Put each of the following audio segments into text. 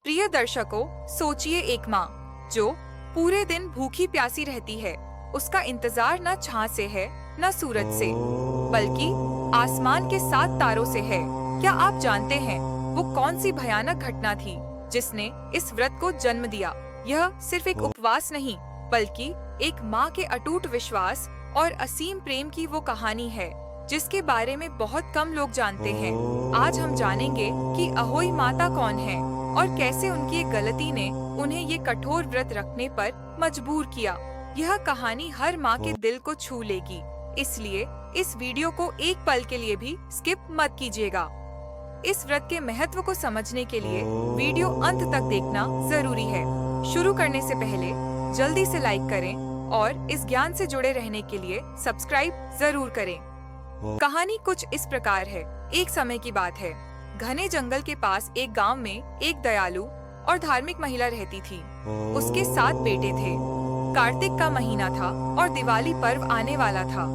प्रिय दर्शकों, सोचिए एक माँ जो पूरे दिन भूखी प्यासी रहती है। उसका इंतजार न छां से है न सूरज से, बल्कि आसमान के 7 तारों से है। क्या आप जानते हैं वो कौन सी भयानक घटना थी जिसने इस व्रत को जन्म दिया? यह सिर्फ एक उपवास नहीं, बल्कि एक माँ के अटूट विश्वास और असीम प्रेम की वो कहानी है जिसके बारे में बहुत कम लोग जानते हैं। आज हम जानेंगे कि अहोई माता कौन है और कैसे उनकी एक गलती ने उन्हें ये कठोर व्रत रखने पर मजबूर किया। यह कहानी हर माँ के दिल को छू लेगी, इसलिए इस वीडियो को एक पल के लिए भी स्किप मत कीजिएगा। इस व्रत के महत्व को समझने के लिए वीडियो अंत तक देखना जरूरी है। शुरू करने से पहले जल्दी से लाइक करें और इस ज्ञान से जुड़े रहने के लिए सब्सक्राइब जरूर करें। कहानी कुछ इस प्रकार है। एक समय की बात है। घने जंगल के पास एक गांव में एक दयालु और धार्मिक महिला रहती थी। उसके 7 बेटे थे। कार्तिक का महीना था और दिवाली पर्व आने वाला था,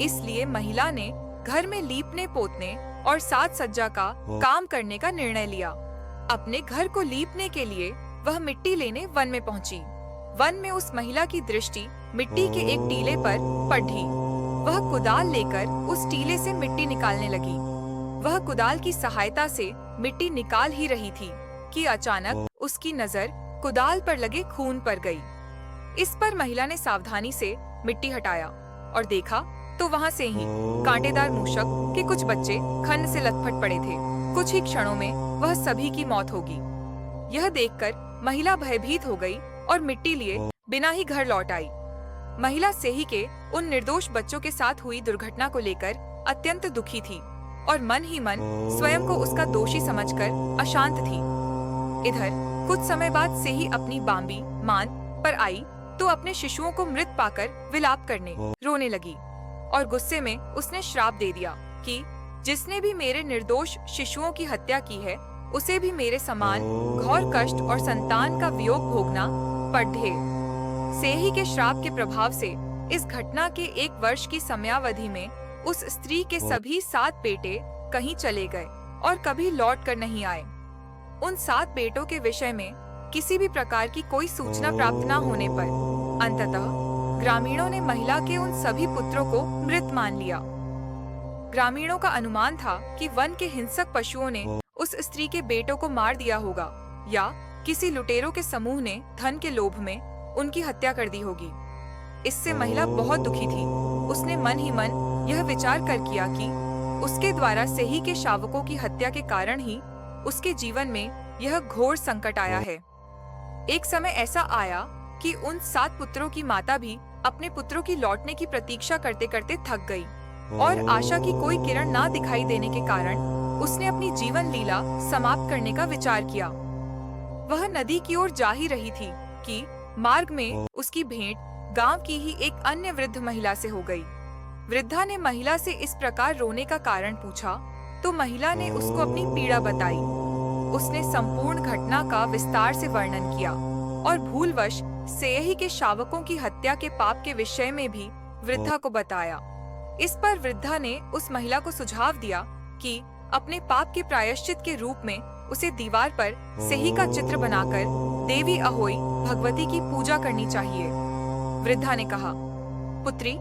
इसलिए महिला ने घर में लीपने पोतने और साज सज्जा का काम करने का निर्णय लिया। अपने घर को लीपने के लिए वह मिट्टी लेने वन में पहुंची। वन में उस महिला की दृष्टि मिट्टी के एक टीले पर पड़ी। वह कुदाल लेकर उस टीले से मिट्टी निकालने लगी। वह कुदाल की सहायता से मिट्टी निकाल ही रही थी कि अचानक उसकी नजर कुदाल पर लगे खून पर गई। इस पर महिला ने सावधानी से मिट्टी हटाया और देखा तो वहाँ से ही कांटेदार मूषक के कुछ बच्चे खन से लथपथ पड़े थे। कुछ ही क्षणों में वह सभी की मौत होगी। यह देखकर महिला भयभीत हो गई और मिट्टी लिए बिना ही घर लौट आई। महिला सेही के उन निर्दोष बच्चों के साथ हुई दुर्घटना को लेकर अत्यंत दुखी थी और मन ही मन स्वयं को उसका दोषी समझकर अशांत थी। इधर कुछ समय बाद सेही अपनी बांबी मान पर आई तो अपने शिशुओं को मृत पाकर विलाप करने रोने लगी और गुस्से में उसने श्राप दे दिया कि जिसने भी मेरे निर्दोष शिशुओं की हत्या की है उसे भी मेरे समान घोर कष्ट और संतान का वियोग भोगना पड़े। सेही के श्राप के प्रभाव से इस घटना के 1 वर्ष की समयावधि में उस स्त्री के सभी 7 बेटे कहीं चले गए और कभी लौट कर नहीं आए। उन 7 बेटों के विषय में किसी भी प्रकार की कोई सूचना प्राप्त न होने पर अंततः ग्रामीणों ने महिला के उन सभी पुत्रों को मृत मान लिया। ग्रामीणों का अनुमान था कि वन के हिंसक पशुओं ने उस स्त्री के बेटों को मार दिया होगा या किसी लुटेरों के समूह ने धन के लोभ में उनकी हत्या कर दी होगी। इससे महिला बहुत दुखी थी। उसने मन ही मन यह विचार कर किया कि उसके द्वारा सेही के शावकों की हत्या के कारण ही उसके जीवन में यह घोर संकट आया है। एक समय ऐसा आया कि उन 7 पुत्रों की माता भी अपने पुत्रों की लौटने की प्रतीक्षा करते करते थक गई और आशा की कोई किरण ना दिखाई देने के कारण उसने अपनी जीवन लीला समाप्त करने का विचार किया। वह नदी की ओर जा ही रही थी कि मार्ग में उसकी भेंट गांव की ही एक अन्य वृद्ध महिला से हो गई। वृद्धा ने महिला से इस प्रकार रोने का कारण पूछा तो महिला ने उसको अपनी पीड़ा बताई। उसने संपूर्ण घटना का विस्तार से वर्णन किया और भूलवश सेही के शावकों की हत्या के पाप के विषय में भी वृद्धा को बताया। इस पर वृद्धा ने उस महिला को सुझाव दिया कि अपने पाप के प्रायश्चित के रूप में उसे दीवार पर सेही का चित्र बनाकर देवी अहोई भगवती की पूजा करनी चाहिए। वृद्धा ने कहा, पुत्री,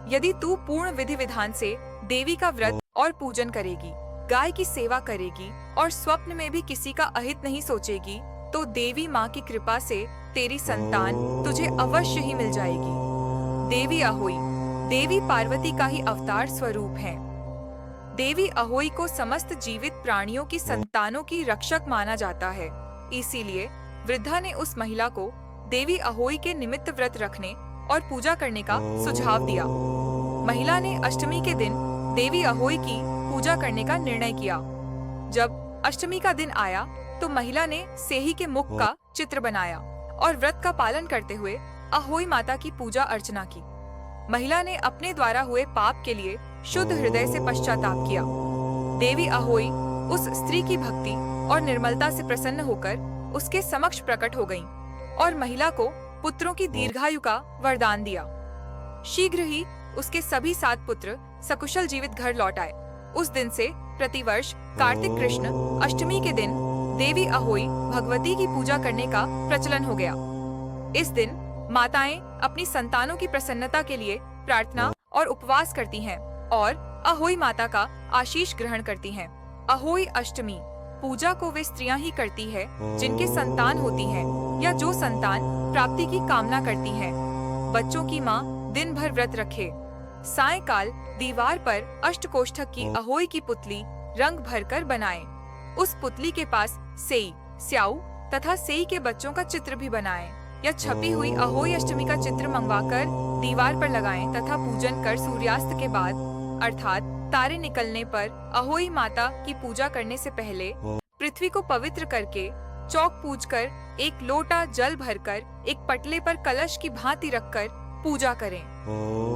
यदि तू पूर्ण विधि विधान से देवी का व्रत और पूजन करेगी, गाय की सेवा करेगी और स्वप्न में भी किसी का अहित नहीं सोचेगी, तो देवी माँ की कृपा से तेरी संतान तुझे अवश्य ही मिल जाएगी। देवी अहोई देवी पार्वती का ही अवतार स्वरूप है। देवी अहोई को समस्त जीवित प्राणियों की संतानों की रक्षक माना जाता है। इसीलिए वृद्धा ने उस महिला को देवी अहोई के निमित्त व्रत रखने और पूजा करने का सुझाव दिया। महिला ने अष्टमी के दिन देवी अहोई की पूजा करने का निर्णय किया। जब अष्टमी का दिन आया तो महिला ने सेही के मुख का चित्र बनाया और व्रत का पालन करते हुए अहोई माता की पूजा अर्चना की। महिला ने अपने द्वारा हुए पाप के लिए शुद्ध हृदय से पश्चाताप किया। देवी अहोई उस स्त्री की भक्ति और निर्मलता से प्रसन्न होकर उसके समक्ष प्रकट हो गईं और महिला को पुत्रों की दीर्घायु का वरदान दिया। शीघ्र ही उसके सभी 7 पुत्र सकुशल जीवित घर लौट आए। उस दिन से प्रतिवर्ष कार्तिक कृष्ण अष्टमी के दिन देवी अहोई भगवती की पूजा करने का प्रचलन हो गया। इस दिन माताएं अपनी संतानों की प्रसन्नता के लिए प्रार्थना और उपवास करती हैं और अहोई माता का आशीष ग्रहण करती हैं। अहोई अष्टमी पूजा को वे स्त्रियां ही करती है जिनके संतान होती हैं या जो संतान प्राप्ति की कामना करती हैं। बच्चों की माँ दिन भर व्रत रखे। सायंकाल दीवार पर अष्टकोष्ठक की अहोई की पुतली रंग भरकर बनाएं। उस पुतली के पास सेई, स्याऊ तथा सेई के बच्चों का चित्र भी बनाएं या छपी हुई अहोई अष्टमी का चित्र मंगवाकर दीवार पर लगाएं तथा पूजन कर सूर्यास्त के बाद अर्थात तारे निकलने पर अहोई माता की पूजा करने से पहले पृथ्वी को पवित्र करके चौक पूजकर एक लोटा जल भरकर एक पटले पर कलश की भांति रखकर पूजा करें।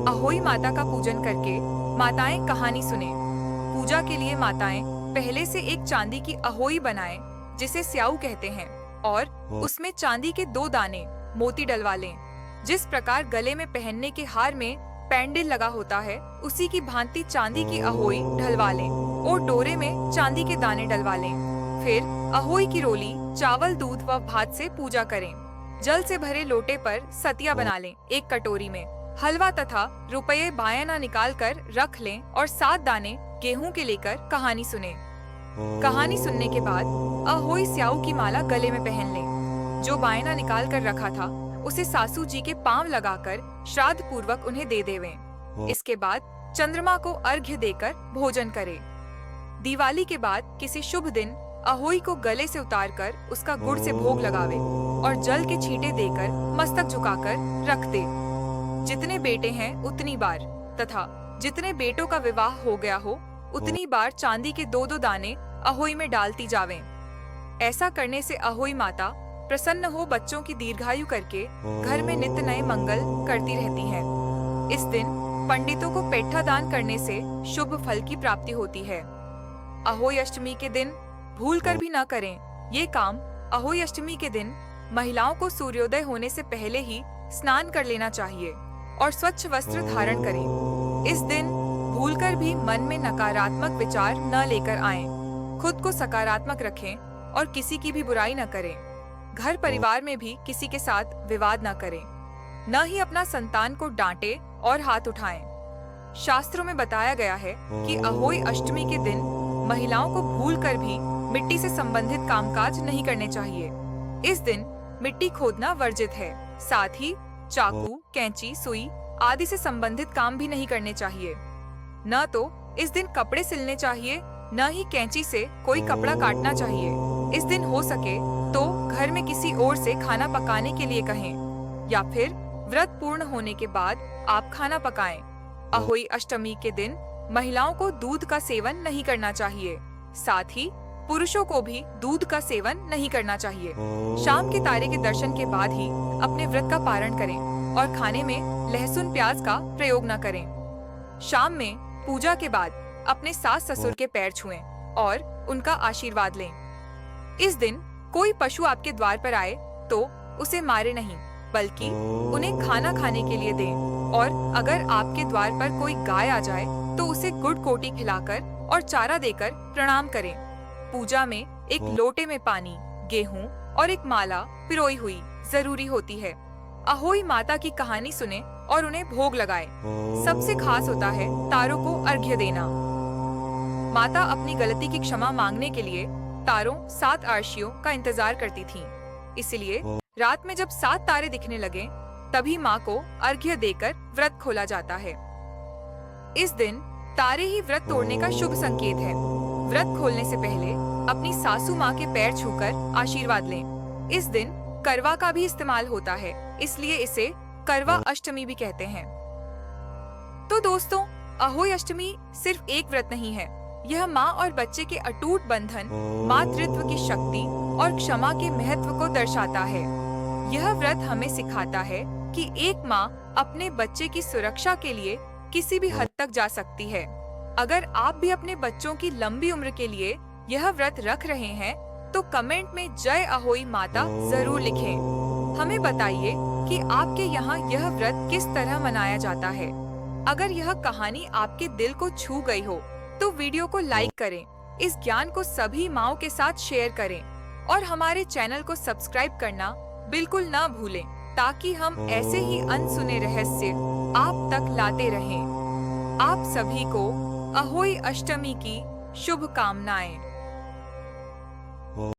अहोई माता का पूजन करके माताएं कहानी सुने। पूजा के लिए माताएं पहले से एक चांदी की अहोई बनाएं जिसे स्याऊ कहते हैं और उसमें चांदी के 2 दाने मोती डलवा लें। जिस प्रकार गले में पहनने के हार में पैंडिल लगा होता है उसी की भांति चांदी की अहोई ढलवा लें और डोरे में चांदी के दाने डलवा लें। फिर अहोई की रोली चावल, दूध व भात से पूजा करें। जल से भरे लोटे पर सतिया बना लें। एक कटोरी में हलवा तथा रुपये बायना निकाल कर रख लें और 7 दाने गेहूं के लेकर कहानी सुने। कहानी सुनने के बाद अहोई स्याऊ की माला गले में पहन लें। जो बायना निकाल कर रखा था उसे सासू जी के पांव लगाकर श्राद्ध पूर्वक उन्हें दे देवें। इसके बाद चंद्रमा को अर्घ्य देकर भोजन करें। दिवाली के बाद किसी शुभ दिन अहोई को गले से उतारकर उसका गुड़ से भोग लगावे और जल के छींटे देकर मस्तक झुकाकर रख दे। जितने बेटे हैं उतनी बार तथा जितने बेटों का विवाह हो गया हो उतनी बार चांदी के 2-2 दाने अहोई में डालती जावें। ऐसा करने से अहोई माता प्रसन्न हो बच्चों की दीर्घायु करके घर में नित्य नए मंगल करती रहती हैं। इस दिन पंडितों को पेठा दान करने से शुभ फल की प्राप्ति होती है। अहोई अष्टमी के दिन भूल कर भी न करें। ये काम अहोई अष्टमी के दिन महिलाओं को सूर्योदय होने से पहले ही स्नान कर लेना चाहिए और स्वच्छ वस्त्र धारण करें। इस दिन भूलकर भी मन में नकारात्मक विचार न लेकर आएं। खुद को सकारात्मक रखें और किसी की भी बुराई न करें। घर परिवार में भी किसी के साथ विवाद न करें। न ही अपना संतान को डांटे और हाथ उठाएं। शास्त्रों में बताया गया है कि अहोई अष्टमी के दिन महिलाओं को भूलकर भी मिट्टी से संबंधित कामकाज नहीं करने चाहिए। इस दिन मिट्टी खोदना वर्जित है। साथ ही चाकू, कैंची, सुई आदि से संबंधित काम भी नहीं करने चाहिए। न तो इस दिन कपड़े सिलने चाहिए, न ही कैंची से कोई कपड़ा काटना चाहिए। इस दिन हो सके तो घर में किसी और से खाना पकाने के लिए कहें या फिर व्रत पूर्ण होने के बाद आप खाना पकाएं। अहोई अष्टमी के दिन महिलाओं को दूध का सेवन नहीं करना चाहिए। साथ ही पुरुषों को भी दूध का सेवन नहीं करना चाहिए। शाम के तारे के दर्शन के बाद ही अपने व्रत का पारण करें और खाने में लहसुन प्याज का प्रयोग न करें। शाम में पूजा के बाद अपने सास ससुर के पैर छुएं और उनका आशीर्वाद लें। इस दिन कोई पशु आपके द्वार पर आए तो उसे मारे नहीं, बल्कि उन्हें खाना खाने के लिए दें। और अगर आपके द्वार पर कोई गाय आ जाए तो उसे गुड़ कोटी खिलाकर और चारा देकर प्रणाम करें। पूजा में एक लोटे में पानी, गेहूं और एक माला पिरोई हुई जरूरी होती है। अहोई माता की कहानी सुने और उन्हें भोग लगाए। सबसे खास होता है तारों को अर्घ्य देना। माता अपनी गलती की क्षमा मांगने के लिए तारों 7 आरशियों का इंतजार करती थीं। इसलिए रात में जब 7 तारे दिखने लगे तभी माँ को अर्घ्य देकर व्रत खोला जाता है। इस दिन तारे ही व्रत तोड़ने का शुभ संकेत है। व्रत खोलने से पहले अपनी सासू माँ के पैर छूकर आशीर्वाद लें। इस दिन करवा का भी इस्तेमाल होता है, इसलिए इसे करवा अष्टमी भी कहते हैं। तो दोस्तों, अहोई अष्टमी सिर्फ एक व्रत नहीं है, यह माँ और बच्चे के अटूट बंधन, मातृत्व की शक्ति और क्षमा के महत्व को दर्शाता है। यह व्रत हमें सिखाता है कि एक माँ अपने बच्चे की सुरक्षा के लिए किसी भी हद तक जा सकती है। अगर आप भी अपने बच्चों की लंबी उम्र के लिए यह व्रत रख रहे हैं तो कमेंट में जय अहोई माता जरूर लिखें। हमें बताइए कि आपके यहाँ यह व्रत किस तरह मनाया जाता है। अगर यह कहानी आपके दिल को छू गई हो तो वीडियो को लाइक करें। इस ज्ञान को सभी माँओं के साथ शेयर करें। और हमारे चैनल को सब्सक्राइब करना बिल्कुल ना भूलें, ताकि हम ऐसे ही अनसुने रहस्य आप तक लाते रहें। आप सभी को अहोई अष्टमी की शुभकामनाएं।